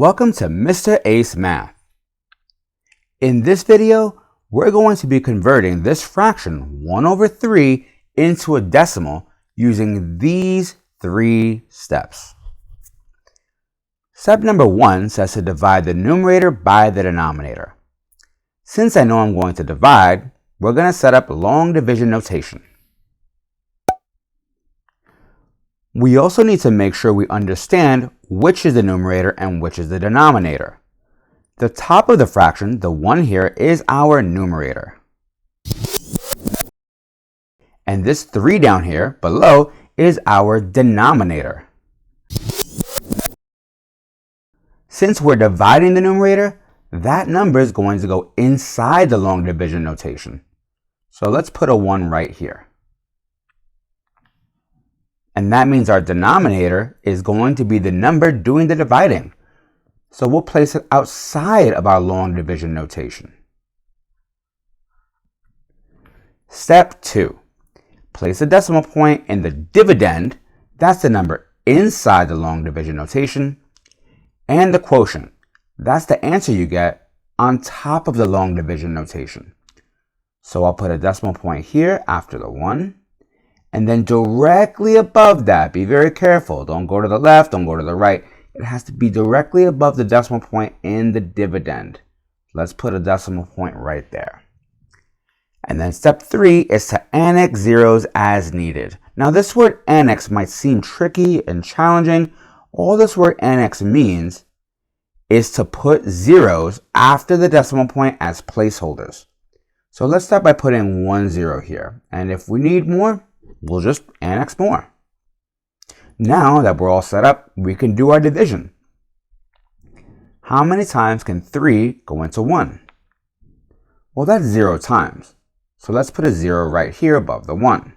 Welcome to Mr. Ace Math. In this video, we're going to be converting this fraction 1 over 3 into a decimal using these 3 steps. Step number 1 says to divide the numerator by the denominator. Since I know I'm going to divide, we're going to set up long division notation. We also need to make sure we understand which is the numerator and which is the denominator. The top of the fraction, the 1 here, is our numerator. And this 3 down here below is our denominator. Since we're dividing the numerator, that number is going to go inside the long division notation. So let's put a 1 right here. And that means our denominator is going to be the number doing the dividing. So we'll place it outside of our long division notation. Step 2. Place a decimal point in the dividend, that's the number inside the long division notation, and the quotient, that's the answer you get on top of the long division notation. So I'll put a decimal point here after the 1. And then directly above that, be very careful. Don't go to the left, don't go to the right. It has to be directly above the decimal point in the dividend. Let's put a decimal point right there. And then step 3 is to annex zeros as needed. Now this word annex might seem tricky and challenging. All this word annex means is to put zeros after the decimal point as placeholders. So let's start by putting 1 0 here. And if we need more, we'll just annex more. Now that we're all set up, we can do our division. How many times can 3 go into 1? Well, that's 0 times. So let's put a 0 right here above the 1.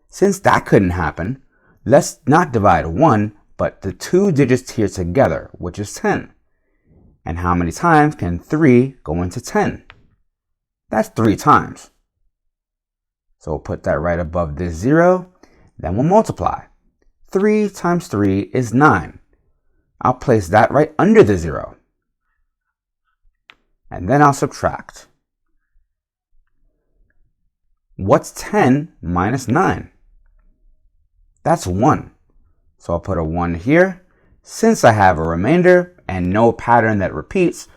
Since that couldn't happen, let's not divide 1, but the 2 digits here together, which is 10. And how many times can 3 go into 10? That's 3 times. So we'll put that right above this 0. Then we'll multiply. 3 times 3 is 9. I'll place that right under the 0. And then I'll subtract. What's 10 minus 9? That's 1. So I'll put a 1 here. Since I have a remainder and no pattern that repeats,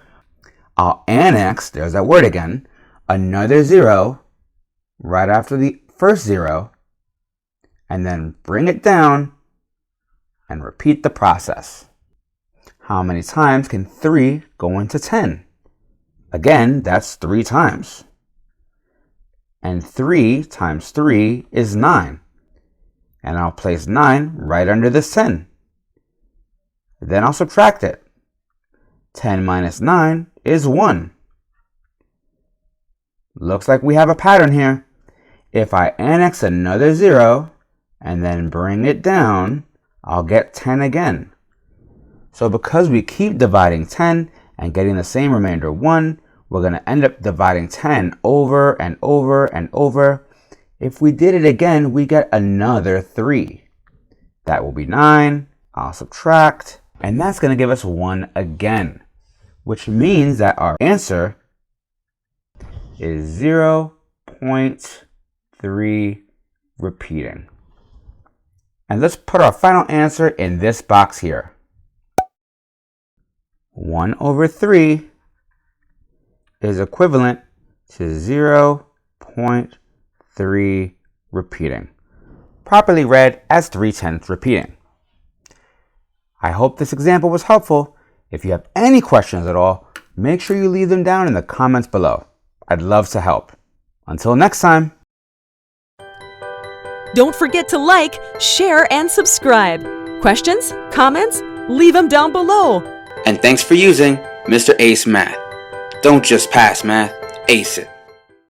I'll annex, there's that word again, another 0 right after the first 0, and then bring it down and repeat the process. How many times can 3 go into 10? Again, that's 3 times. And 3 times 3 is 9. And I'll place 9 right under this 10. Then I'll subtract it. 10 minus 9 is 1. Looks like we have a pattern here. If I annex another 0 and then bring it down, I'll get 10 again. So because we keep dividing 10 and getting the same remainder 1, we're going to end up dividing 10 over and over and over. If we did it again, we get another 3. That will be 9. I'll subtract, and that's going to give us 1 again, which means that our answer is 0.3 repeating. And let's put our final answer in this box here. 1 over 3 is equivalent to 0.3 repeating, properly read as 3/10 repeating. I hope this example was helpful. If you have any questions at all, make sure you leave them down in the comments below. I'd love to help. Until next time. Don't forget to like, share, and subscribe. Questions? Comments? Leave them down below. And thanks for using Mr. Ace Math. Don't just pass math, ace it.